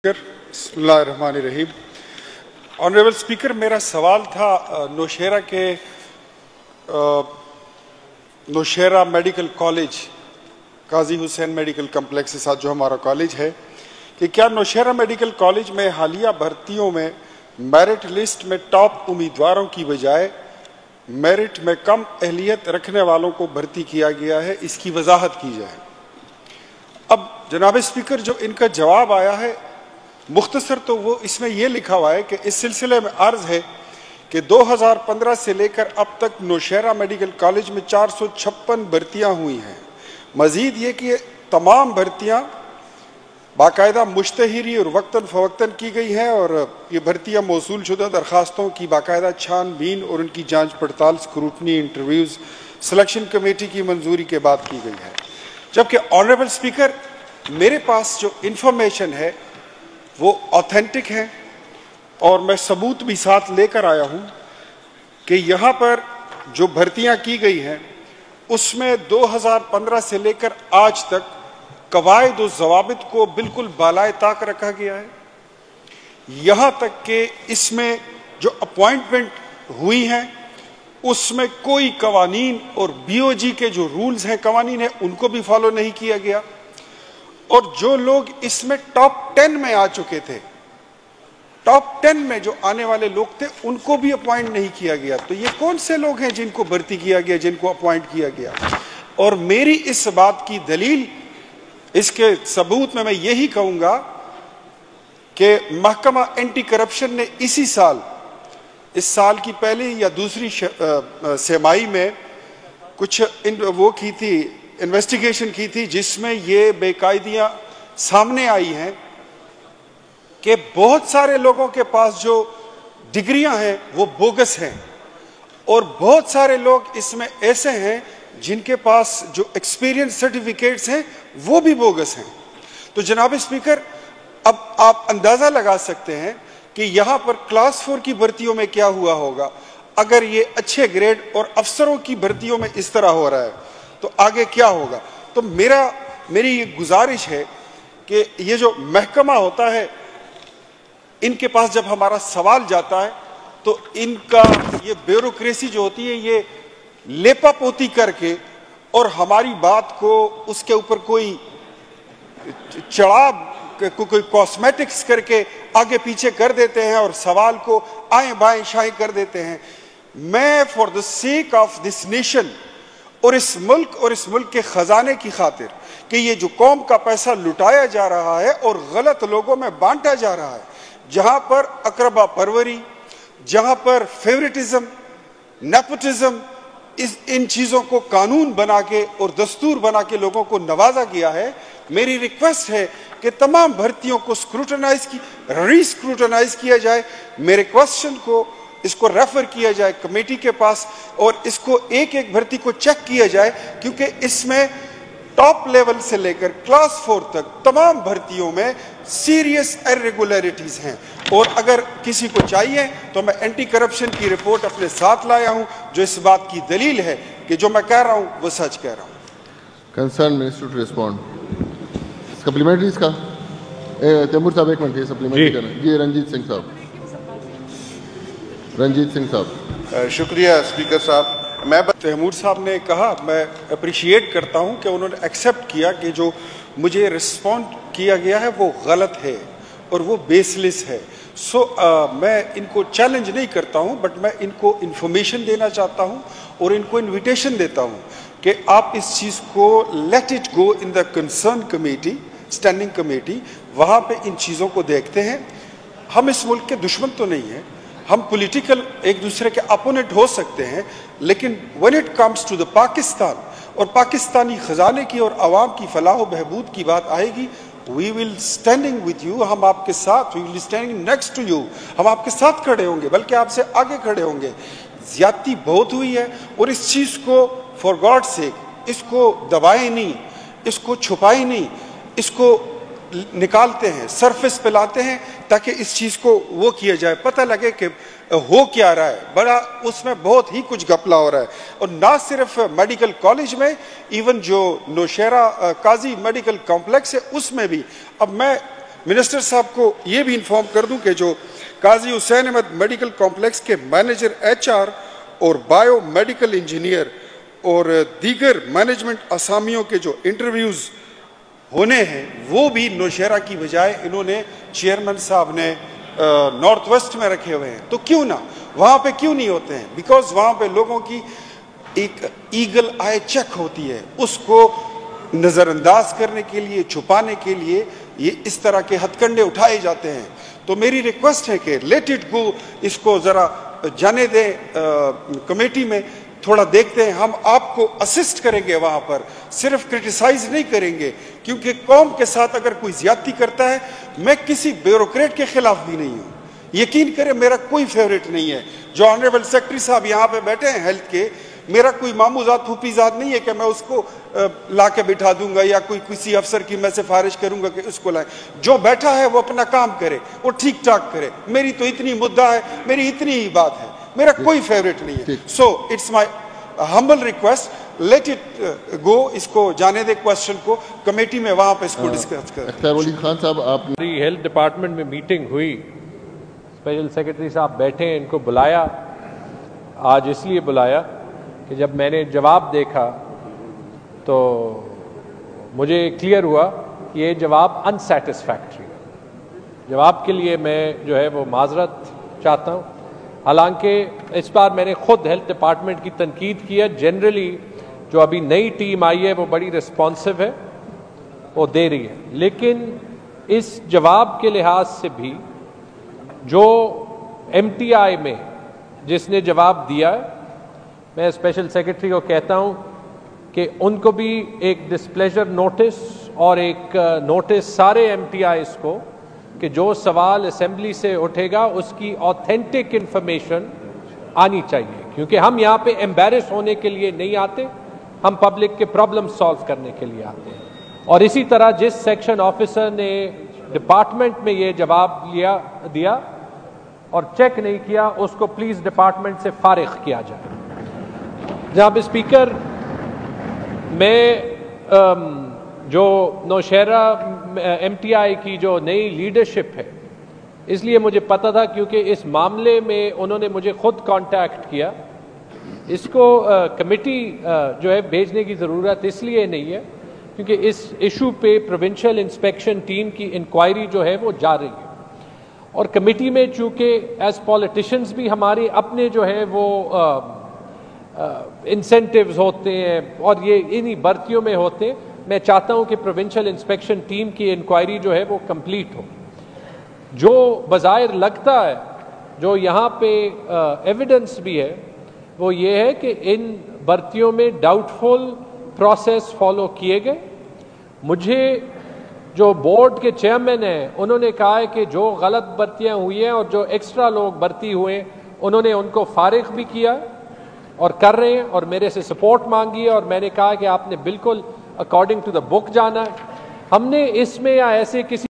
बिस्मिल्लाहिर्रहमानिर्रहीम। Honourable speaker, मेरा सवाल था नौशेरा मेडिकल कॉलेज, काजी हुसैन मेडिकल कम्प्लेक्स के साथ जो हमारा कॉलेज है, कि क्या नौशेरा मेडिकल कॉलेज में हालिया भर्तियों में मेरिट लिस्ट में टॉप उम्मीदवारों की बजाय मेरिट में कम अहलियत रखने वालों को भर्ती किया गया है, इसकी वजाहत की जाए। अब जनाब स्पीकर, जो इनका जवाब आया है मुख्तसर, तो वो इसमें यह लिखा हुआ है कि इस सिलसिले में अर्ज है कि 2015 से लेकर अब तक नौशेरा मेडिकल कॉलेज में 456 भर्तियां हुई हैं। मजीद ये कि तमाम भर्तियां बाकायदा मुश्तहरी और वक्तन फवक्तन की गई हैं और ये भर्तियां मौसूल शुदा दरखास्तों की बाकायदा छानबीन और उनकी जांच पड़ताल, स्क्रूटनी, इंटरव्यूज़, सिलेक्शन कमेटी की मंजूरी के बाद की गई है। जबकि ऑनरेबल स्पीकर, मेरे पास जो इंफॉर्मेशन है वो ऑथेंटिक है और मैं सबूत भी साथ लेकर आया हूं कि यहाँ पर जो भर्तियां की गई हैं उसमें 2015 से लेकर आज तक कवायद और ज़वाबित को बिल्कुल बालाए ताक रखा गया है। यहाँ तक कि इसमें जो अपॉइंटमेंट हुई हैं उसमें कोई कवानीन और बीओजी के जो रूल्स हैं, कवानीन हैं, उनको भी फॉलो नहीं किया गया। और जो लोग इसमें टॉप 10 में आ चुके थे, टॉप 10 में जो आने वाले लोग थे, उनको भी अपॉइंट नहीं किया गया। तो ये कौन से लोग हैं जिनको भर्ती किया गया, जिनको अपॉइंट किया गया? और मेरी इस बात की दलील, इसके सबूत में मैं यही कहूंगा कि महकमा एंटी करप्शन ने इसी साल, इस साल की पहली या दूसरी सेमाई में कुछ वो की थी, इन्वेस्टिगेशन की थी, जिसमें ये बेकायदियां सामने आई हैं कि बहुत सारे लोगों के पास जो डिग्रियां हैं वो बोगस हैं और बहुत सारे लोग इसमें ऐसे हैं जिनके पास जो एक्सपीरियंस सर्टिफिकेट्स हैं वो भी बोगस हैं। तो जनाब स्पीकर, अब आप अंदाजा लगा सकते हैं कि यहां पर क्लास 4 की भर्तियों में क्या हुआ होगा। अगर ये अच्छे ग्रेड और अफसरों की भर्तियों में इस तरह हो रहा है तो आगे क्या होगा। तो मेरी ये गुजारिश है कि ये जो महकमा होता है, इनके पास जब हमारा सवाल जाता है तो इनका ये ब्यूरोक्रेसी जो होती है, ये लेपा पोती करके और हमारी बात को उसके ऊपर कोई चढ़ाव, कोई कॉस्मेटिक्स करके आगे पीछे कर देते हैं और सवाल को आए बाएं शाएं कर देते हैं। मैं for the sake of this nation और इस मुल्क के खजाने की खातिर कि ये जो कौम का पैसा लुटाया जा रहा है और गलत लोगों में बांटा जा रहा है, जहां पर अकरबा परवरी, जहां पर फेवरेटिज्म, नेपोटिज्म, इन चीजों को कानून बना के और दस्तूर बना के लोगों को नवाजा गया है, मेरी रिक्वेस्ट है कि तमाम भर्तियों को रीस्क्रूटनाइज किया जाए। मेरे क्वेश्चन को इसको रेफर किया जाए कमेटी के पास और इसको एक एक भर्ती को चेक किया जाए, क्योंकि इसमें टॉप लेवल से लेकर क्लास 4 तक तमाम भर्तियों में सीरियस इरेगुलरिटीज हैं। और अगर किसी को चाहिए तो मैं एंटी करप्शन की रिपोर्ट अपने साथ लाया हूं जो इस बात की दलील है कि जो मैं कह रहा हूं वो सच कह रहा हूं। Concern minister to respond. Supplementaries का तैमूर साहब एक मिनट सप्लीमेंट्री करना। जी रंजीत सिंह साहब। शुक्रिया स्पीकर साहब। मैं तैमूर साहब ने कहा, मैं अप्रिशिएट करता हूं कि उन्होंने एक्सेप्ट किया कि जो मुझे रिस्पॉन्ड किया गया है वो गलत है और वो बेसलेस है। मैं इनको चैलेंज नहीं करता हूं, बट मैं इनको इंफॉर्मेशन देना चाहता हूं और इनको इन्विटेशन देता हूं कि आप इस चीज़ को let it go in the concern committee, standing committee, वहाँ पे इन चीज़ों को देखते हैं। हम इस मुल्क के दुश्मन तो नहीं हैं, हम पॉलिटिकल एक दूसरे के अपोनेंट हो सकते हैं, लेकिन when it comes to the Pakistan और पाकिस्तानी खजाने की और आवाम की फलाह बहबूद की बात आएगी, we will standing with you, हम आपके साथ, we will standing next to you, हम आपके साथ खड़े होंगे, बल्कि आपसे आगे खड़े होंगे। ज्यादती बहुत हुई है और इस चीज़ को फॉर गॉड सेक इसको दबाए नहीं, इसको छुपाए नहीं, इसको निकालते हैं, सरफेस पे लाते हैं ताकि इस चीज़ को वो किया जाए, पता लगे कि हो क्या रहा है। बड़ा उसमें बहुत ही कुछ घपला हो रहा है। और ना सिर्फ मेडिकल कॉलेज में, इवन जो नौशेरा काजी मेडिकल कॉम्प्लेक्स है उसमें भी। अब मैं मिनिस्टर साहब को ये भी इन्फॉर्म कर दूं कि जो काजी हुसैन अहमद मेडिकल कॉम्प्लेक्स के मैनेजर HR और बायो मेडिकल इंजीनियर और दीगर मैनेजमेंट असामियों के जो इंटरव्यूज़ होने हैं वो भी नौशहरा की बजाय इन्होंने चेयरमैन साहब ने नॉर्थ वेस्ट में रखे हुए हैं। तो क्यों ना वहाँ पे क्यों नहीं होते हैं? बिकॉज वहाँ पे लोगों की एक ईगल आई चेक होती है, उसको नज़रअंदाज करने के लिए, छुपाने के लिए ये इस तरह के हथकंडे उठाए जाते हैं। तो मेरी रिक्वेस्ट है कि लेट इट गो, इसको ज़रा जाने दें कमेटी में, थोड़ा देखते हैं। हम आपको असिस्ट करेंगे वहाँ पर, सिर्फ क्रिटिसाइज नहीं करेंगे, क्योंकि कौम के साथ अगर कोई ज्यादती करता है, मैं किसी ब्यूरोक्रेट के खिलाफ भी नहीं हूँ, यकीन करें मेरा कोई फेवरेट नहीं है। जो ऑनरेबल सेक्रेटरी साहब यहाँ पे बैठे हैं हेल्थ के, मेरा कोई मामूजात फूफीजात नहीं है कि मैं उसको ला के बिठा दूंगा या कोई किसी अफसर की मैं सिफारिश करूंगा कि उसको लाए। जो बैठा है वो अपना काम करे, वो ठीक ठाक करे। मेरी तो इतनी मुद्दा है, मेरी इतनी ही बात है, मेरा कोई फेवरेट नहीं है। So it's my humble request, let it go, इसको जाने दे क्वेश्चन को कमेटी में, वहां पे इसको डिस्कस करें। अख्तर वली खान साहब, आप हेल्थ डिपार्टमेंट में मीटिंग हुई, स्पेशल सेक्रेटरी साहब बैठे हैं, इनको बुलाया, आज इसलिए बुलाया कि जब मैंने जवाब देखा तो मुझे क्लियर हुआ कि ये जवाब अनसेटिस्फैक्ट्री है। जवाब के लिए मैं जो है वो माजरत चाहता हूँ। हालांकि इस बार मैंने खुद हेल्थ डिपार्टमेंट की तनकीद की है। जनरली जो अभी नई टीम आई है वो बड़ी रिस्पॉन्सिव है, वो दे रही है, लेकिन इस जवाब के लिहाज से भी जो MTI में जिसने जवाब दिया है, मैं स्पेशल सेक्रेटरी को कहता हूं कि उनको भी एक डिस्प्लेजर नोटिस और एक नोटिस सारे MTIs को कि जो सवाल असेंबली से उठेगा उसकी ऑथेंटिक इंफॉर्मेशन आनी चाहिए, क्योंकि हम यहाँ पे एम्बैरेस होने के लिए नहीं आते, हम पब्लिक के प्रॉब्लम सॉल्व करने के लिए आते हैं। और इसी तरह जिस सेक्शन ऑफिसर ने डिपार्टमेंट में ये जवाब दिया और चेक नहीं किया, उसको प्लीज डिपार्टमेंट से फारिग किया जाए। जनाब स्पीकर, मैं जो नौशहरा MTI की जो नई लीडरशिप है, इसलिए मुझे पता था, क्योंकि इस मामले में उन्होंने मुझे खुद कांटेक्ट किया। इसको कमेटी जो है भेजने की ज़रूरत इसलिए नहीं है क्योंकि इस इशू पे प्रोविंशियल इंस्पेक्शन टीम की इंक्वायरी जो है वो जा रही है, और कमेटी में चूँकि एज पॉलिटिशियंस भी हमारे अपने जो है वो इंसेंटिव्स होते हैं और ये इन्हीं भर्तियों में होते हैं। मैं चाहता हूं कि प्रोविंशियल इंस्पेक्शन टीम की इंक्वायरी जो है वो कंप्लीट हो। जो बज़ाहिर लगता है, जो यहाँ पे एविडेंस भी है, वो ये है कि इन भर्तियों में डाउटफुल प्रोसेस फॉलो किए गए। मुझे जो बोर्ड के चेयरमैन हैं उन्होंने कहा है कि जो गलत भर्तियाँ हुई हैं और जो एक्स्ट्रा लोग भर्ती हुए उन्होंने उनको फारिग भी किया और कर रहे हैं, और मेरे से सपोर्ट मांगी है, और मैंने कहा कि आपने बिल्कुल अकॉर्डिंग टू द बुक जाना है। हमने इसमें या ऐसे किसी